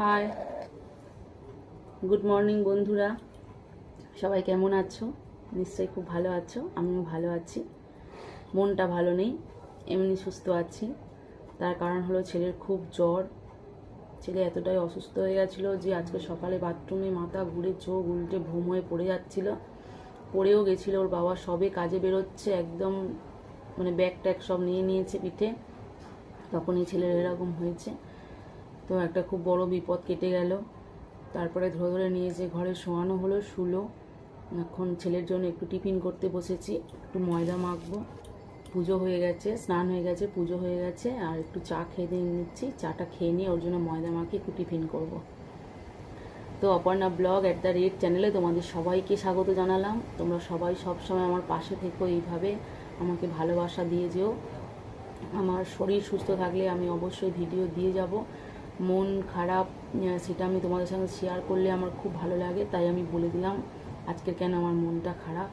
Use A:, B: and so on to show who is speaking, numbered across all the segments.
A: High, good morning বন্ধুরা, সবাই কেমন আছো? নিশ্চয়ই খুব ভালো আছো। আমিও ভালো আছি। মনটা ভালো নেই, এমনি সুস্থ আছি। তার কারণ হলো ছেলের খুব জ্বর। ছেলে এতটাই অসুস্থ হয়ে গেছিলো যে আজকে সকালে বাথরুমে মাথা ঘুরে চোখ উল্টে ভুম হয়ে পড়ে যাচ্ছিল। পড়েও গেছিলো। ওর বাবা সবে কাজে বেরোচ্ছে, একদম মানে ব্যাগ ট্যাগ সব নিয়ে নিয়েছে পিঠে, তখনই ছেলের এরকম হয়েছে। তো একটা খুব বড় বিপদ কেটে গেল। তারপরে ধরে ধরে নিয়ে যে ঘরে শোয়ানো হলো, শুলো। এখন ছেলের জন্য একটু টিফিন করতে বসেছি। একটু ময়দা মাখবো। পুজো হয়ে গেছে, স্নান হয়ে গেছে, পুজো হয়ে গেছে, আর একটু চা খেয়ে দিয়ে নিচ্ছি। চাটা খেয়ে নিয়ে ওর জন্য ময়দা মাখিয়ে একটু টিফিন করব। তো অপর্ণা ব্লগ @চ্যানেলে তোমাদের সবাইকে স্বাগত জানালাম। তোমরা সবাই সবসময় আমার পাশে থেকো, এইভাবে আমাকে ভালোবাসা দিয়ে যেও। আমার শরীর সুস্থ থাকলে আমি অবশ্যই ভিডিও দিয়ে যাব। মন খারাপ সেটা আমি তোমাদের সঙ্গে শেয়ার করলে আমার খুব ভালো লাগে, তাই আমি বলে দিলাম আজকের কেন আমার মনটা খারাপ।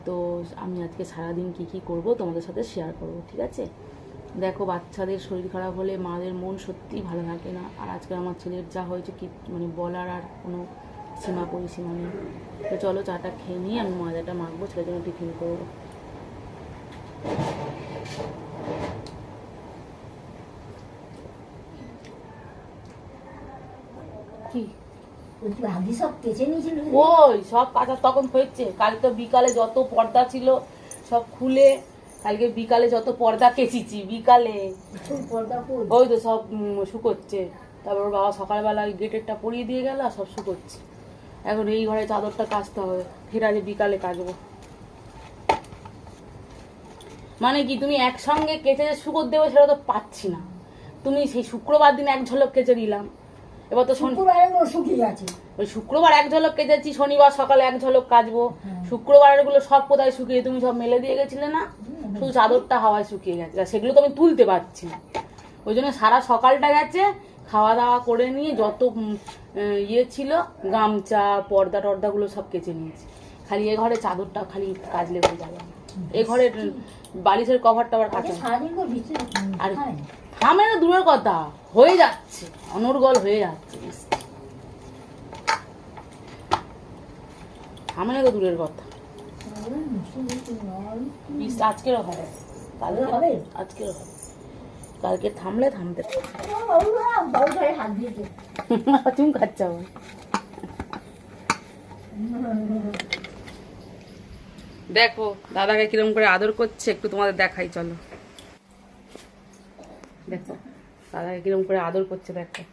A: তো আমি আজকে সারাদিন কি করব তোমাদের সাথে শেয়ার করব, ঠিক আছে? দেখো, বাচ্চাদের শরীর খারাপ হলে মাদের মন সত্যিই ভালো থাকে না। আর আজকে আমার ছেলের যা হয়েছে কি মানে বলার আর কোনো সীমা পরিসীমা নেই। তো চলো চাটা খেয়ে নিয়ে আমি ময়দাটা মাখবো, ছেলের জন্য টিফিন করবো। ওই সব কাঁচা তখন হয়েছে। কাল তো বিকালে যত পর্দা ছিল সব খুলে, কালকে বিকালে যত পর্দা কেচেছি বিকালে, ওই তো সব শুকোচ্ছে। তারপর বাবা সকালবেলা গেটেরটা পরিয়ে দিয়ে গেল, সব শুকোচ্ছে। এখন এই ঘরে চাদরটা কাচতে হবে, ফের আজ বিকালে কাচবো। মানে কি, তুমি একসঙ্গে কেচে যে শুকোত দেবে সেটা তো পাচ্ছি না। তুমি সেই শুক্রবার দিন এক ঝলক কেচে দিলাম, এবার তো ওই শুক্রবার এক ঝলক কেচেছি, শনিবার সকালে এক ঝলক কাচবো। শুক্রবারের গুলো সব কোথায় শুকিয়ে, তুমি সব মেলে দিয়ে গেছিলে না? শুধু চাদরটা হাওয়ায় শুকিয়ে গেছে, সেগুলো তো আমি তুলতে পারছি না। ওই জন্য সারা সকালটা গেছে, খাওয়া দাওয়া করে নিয়ে যত ইয়ে ছিল গামছা পর্দা টর্দাগুলো সব কেচে নিয়েছি। খালি এ ঘরে চাদরটা খালি কাচলে হয়ে যাবে। এ ঘরে বালিশের কভারটা আবার কাচা, আর থামে না দূরের কথা, হয়ে যাচ্ছে, অনর্গল হয়ে যাচ্ছে। থামে না তো দূরের কথা। আজকেরও হবে, আজকেরও হবে, কালকে থামলে থামতে চুম খাচ্ছে। দেখো দাদাকে কিরকম করে আদর করছে, একটু তোমাদের দেখাই, চলো দেখো দাদাকে কিরকম করে আদর করছে। দেখো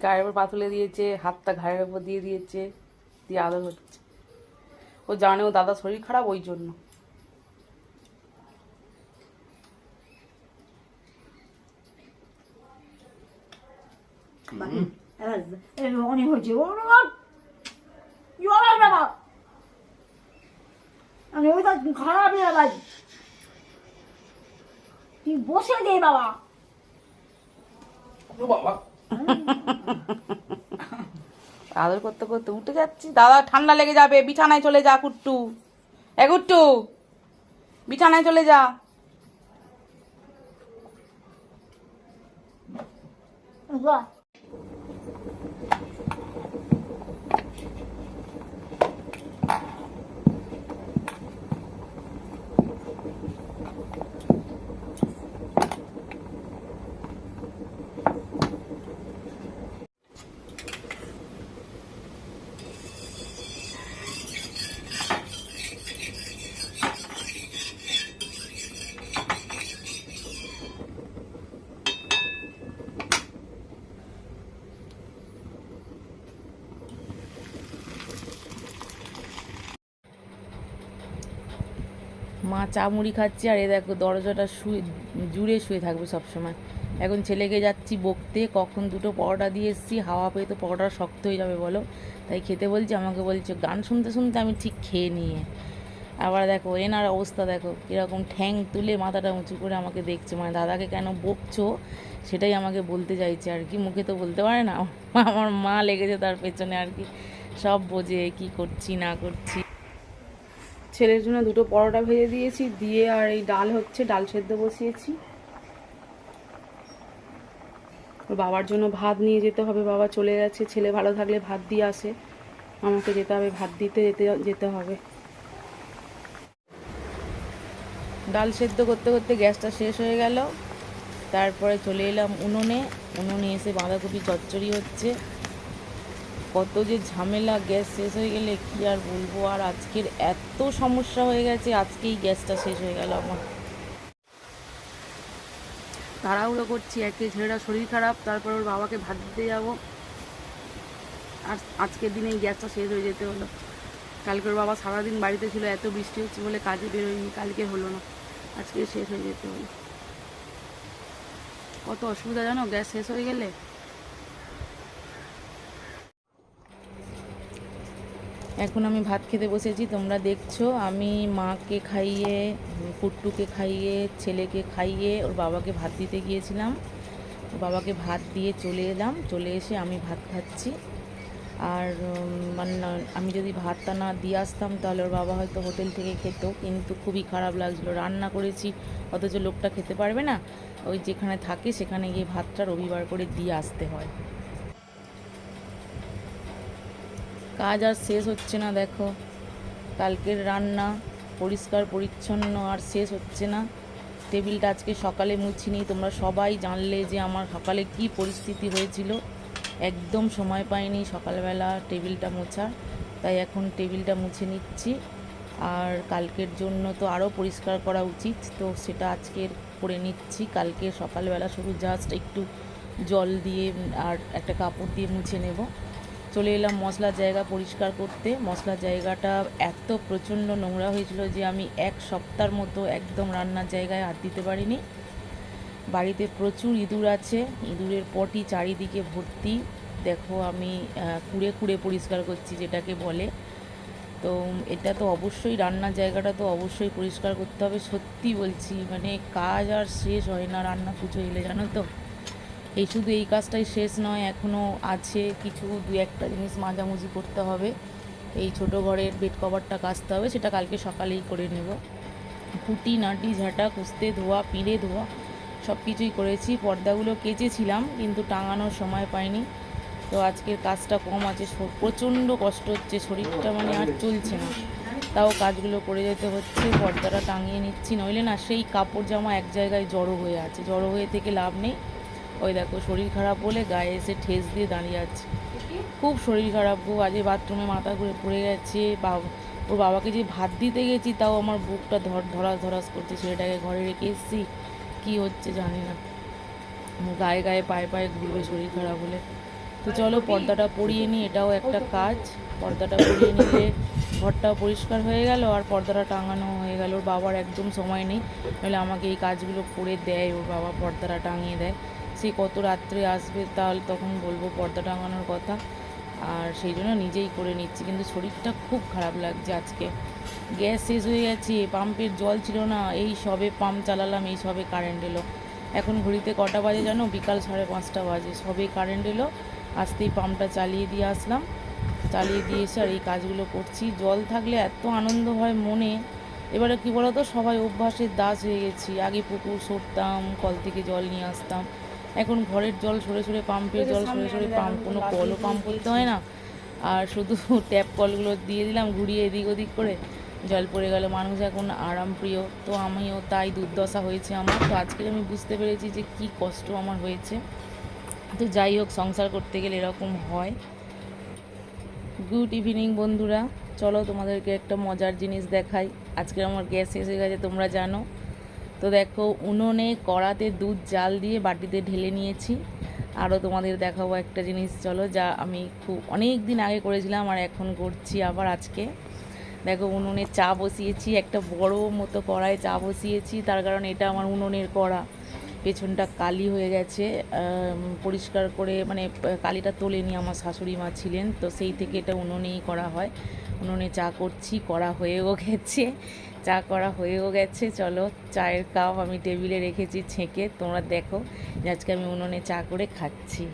A: গায়ের উপর পা তুলে দিয়েছে, হাতটা ঘাড়ের উপর দিয়ে দিয়েছে, দিয়ে আদর হচ্ছে। ও জানে ও দাদা শরীর খারাপ, ওই জন্য।
B: অনেক হয়েছে, ওইটা খারাপ ভাই, তুই বসে দে বাবা।
A: আদর করতে করতে উঠে যাচ্ছি। দাদা ঠান্ডা লেগে যাবে, বিছানায় চলে যা কুট্টু। এ কুট্টু, বিছানায় চলে যা। মা চা মুড়ি খাচ্ছে, আর এ দেখো দরজাটা জুড়ে শুয়ে থাকবে সবসময়। এখন ছেলেকে যাচ্ছি বকতে, কখন দুটো পরোটা দিয়ে এসেছি, হাওয়া পেয়ে তো পরোটা শক্ত হয়ে যাবে বলো, তাই খেতে বলছি। আমাকে বলছে গান শুনতে শুনতে আমি ঠিক খেয়ে নিয়ে। আবার দেখো এনার অবস্থা দেখো কীরকম ঠ্যাং তুলে মাথাটা উঁচু করে আমাকে দেখছে, মানে দাদাকে কেন বকছো সেটাই আমাকে বলতে চাইছে আর কি, মুখে তো বলতে পারে না। আমার মা লেগেছে তার পেছনে আর কি, সব বোঝে কি করছি না করছি। ছেলের জন্য দুটো পরোটা ভেজে দিয়েছি, দিয়ে আর এই ডাল হচ্ছে, ডাল সেদ্ধ বসিয়েছি। ওর বাবার জন্য ভাত নিয়ে যেতে হবে, বাবা চলে গেছে, ছেলে ভালো থাকলে ভাত দিয়ে আসে, আমাকে যেতে হবে ভাত দিতে যেতে হবে। ডাল সেদ্ধ করতে করতে গ্যাসটা শেষ হয়ে গেল, তারপরে চলে এলাম উনুনে। উনুনে এসে বাঁধাকপি চচ্চড়ি হচ্ছে। কত যে ঝামেলা, গ্যাস শেষ হয়ে গেলে কি আর বলবো। আর আজকের এত সমস্যা হয়ে গেছে, আজকেই গ্যাসটা শেষ হয়ে গেল আমার। তাড়াহুড়ো করছি, একে ছেলেটা শরীর খারাপ, তারপর ওর বাবাকে ভাত দিতে যাবো, আর আজকের দিনে এই গ্যাসটা শেষ হয়ে যেতে হলো। কালকে ওর বাবা সারাদিন বাড়িতে ছিল, এত বৃষ্টি হচ্ছে বলে কাজে বেরোয়নি, কালকে হলো না, আজকে শেষ হয়ে যেতে হলো। কত অসুবিধা জানো গ্যাস শেষ হয়ে গেলে। এখন আমি ভাত খেতে বসেছি, তোমরা দেখছো আমি মাকে খাইয়ে, পুট্টুকে খাইয়ে, ছেলেকে খাইয়ে ওর বাবাকে ভাত দিতে গিয়েছিলাম। ওর বাবাকে ভাত দিয়ে চলে এলাম, চলে এসে আমি ভাত খাচ্ছি। আর মানে আমি যদি ভাতটা না দিয়ে আসতাম তাহলে ওর বাবা হয়তো হোটেল থেকে খেত, কিন্তু খুবই খারাপ লাগছিলো, রান্না করেছি অথচ লোকটা খেতে পারবে না, ওই যেখানে থাকে সেখানে গিয়ে ভাতটা রবিবার করে দিয়ে আসতে হয়। কাজ আর শেষ হচ্ছে না, দেখো কালকের রান্না পরিষ্কার পরিচ্ছন্ন আর শেষ হচ্ছে না। টেবিলটা আজকে সকালে মুছিনি, তোমরা সবাই জানলে যে আমার সকালে কি পরিস্থিতি হয়েছিল, একদম সময় পাইনি সকালবেলা টেবিলটা মোছার, তাই এখন টেবিলটা মুছে নিচ্ছি। আর কালকের জন্য তো আরও পরিষ্কার করা উচিত, তো সেটা আজকের করে নিচ্ছি। কালকে সকালবেলা শুধু জাস্ট একটু জল দিয়ে আর একটা কাপড় দিয়ে মুছে নেব। চলে এলাম মশলার জায়গা পরিষ্কার করতে। মশলার জায়গাটা এত প্রচণ্ড নোংরা হয়েছিল যে আমি এক সপ্তাহের মতো একদম রান্নার জায়গায় হাত দিতে পারিনি। বাড়িতে প্রচুর ইঁদুর আছে, ইঁদুরের পটি চারিদিকে ভর্তি। দেখো আমি কুড়ে কুড়ে পরিষ্কার করছি যেটাকে বলে। তো এটা তো অবশ্যই, রান্নার জায়গাটা তো অবশ্যই পরিষ্কার করতে হবে, সত্যি বলছি, মানে কাজ আর শেষ হয় না রান্না পুজো এলে, জানো তো। এই শুধু এই কাজটাই শেষ নয়, এখনও আছে কিছু দু একটা জিনিস মাঝামুঝি করতে হবে। এই ছোট ঘরের বেড কভারটা কাচতে হবে, সেটা কালকে সকালেই করে নেব। খুঁটি নাটি ঝাঁটা কুস্তে ধোয়া পিঁড়ে ধোয়া সব কিছুই করেছি। পর্দাগুলো কেচেছিলাম কিন্তু টাঙানোর সময় পাইনি, তো আজকের কাজটা কম আছে, প্রচণ্ড কষ্ট হচ্ছে, শরীরটা মানে আর চলছে না, তাও কাজগুলো করে যেতে হচ্ছে। পর্দাটা টাঙিয়ে নিচ্ছি, নইলে না সেই কাপড় জামা এক জায়গায় জড়ো হয়ে আছে, জড়ো হয়ে থেকে লাভ নেই। ওই দেখো শরীর খারাপ বলে গায়ে এসে ঠেস দিয়ে দাঁড়িয়ে আছে, খুব শরীর খারাপ গো। আজকে বাথরুমে মাথা ঘুরে পড়ে গেছে, ওর বাবাকে যে ভাত দিতে গেছি তাও আমার বুকটা ধরাস ধরাস করছে, ছেলেটাকে ঘরে রেখে এসেছি, কী হচ্ছে জানি না, গায়ে গায়ে পায়ে পায়ে ঘুরবে শরীর খারাপ হলে। তো চলো পর্দাটা পরিয়ে নিই, এটাও একটা কাজ। পর্দাটা পরিয়ে নিলে ঘরটাও পরিষ্কার হয়ে গেল আর পর্দাটা টাঙানো হয়ে গেল। ওর বাবার একদম সময় নেই, নাহলে আমাকে এই কাজগুলো করে দেয়, ওর বাবা পর্দাটা টাঙিয়ে দেয়। সে কত রাত্রে আসবে তাহলে তখন বলবো পর্দা টাঙানোর কথা, আর সেই জন্য নিজেই করে নিচ্ছি। কিন্তু শরীরটা খুব খারাপ লাগছে আজকে, গ্যাস শেষ হয়ে গেছে, পাম্পের জল ছিল না, এই সবে পাম্প চালালাম, এই সবে কারেন্ট এলো। এখন ঘড়িতে কটা বাজে জানো, বিকাল 5:30 বাজে, সবে কারেন্ট এলো, আসতেই পাম্পটা চালিয়ে দিয়ে আসলাম, চালিয়ে দিয়ে এসে আর এই কাজগুলো করছি। জল থাকলে এত আনন্দ হয় মনে। এবারে কী বলো তো, সবাই অভ্যাসের দাস হয়ে গেছি, আগে পুকুর সরতাম, কল থেকে জল নিয়ে আসতাম, এখন ঘরের জল সরে সরে, পাম্পের জল সরে সরে, কোনো কলও পাম্প করতে হয় না, আর শুধু ট্যাপ কলগুলো দিয়ে দিলাম ঘুরিয়ে এদিক ওদিক করে, জল পড়ে গেল। মানুষ এখন আরামপ্রিয়, তো আমিও তাই দুর্দশা হয়েছে আমার। তো আজকে আমি বুঝতে পেরেছি যে কী কষ্ট আমার হয়েছে। তো যাই হোক, সংসার করতে গেলে এরকম হয়। গুড ইভিনিং বন্ধুরা, চলো তোমাদেরকে একটা মজার জিনিস দেখাই। আজকে আমার গ্যাস শেষ হয়ে গেছে তোমরা জানো তো। দেখো উনুনে কড়াতে দুধ জাল দিয়ে বাটিতে ঢেলে নিয়েছি। আরও তোমাদের দেখাবো একটা জিনিস, চলো, যা আমি খুব অনেক দিন আগে করেছিলাম আর এখন করছি আবার আজকে। দেখো উনুনে চা বসিয়েছি, একটা বড় মতো কড়ায় চা বসিয়েছি, তার কারণ এটা আমার উনুনের কড়া, পেছনটা কালি হয়ে গেছে, পরিষ্কার করে মানে কালিটা তোলেনি আমার শাশুড়ি মা ছিলেন, তো সেই থেকে এটা উনুনেই করা হয়। উনুনে চা করছি, করা হয়েও গেছে, চা করা হয়েও গেছে। চলো, চায়ের কাপ আমি টেবিলে রেখেছি ছেঁকে, তোমরা দেখো যে আজকে আমি উনুনে চা করে খাচ্ছি।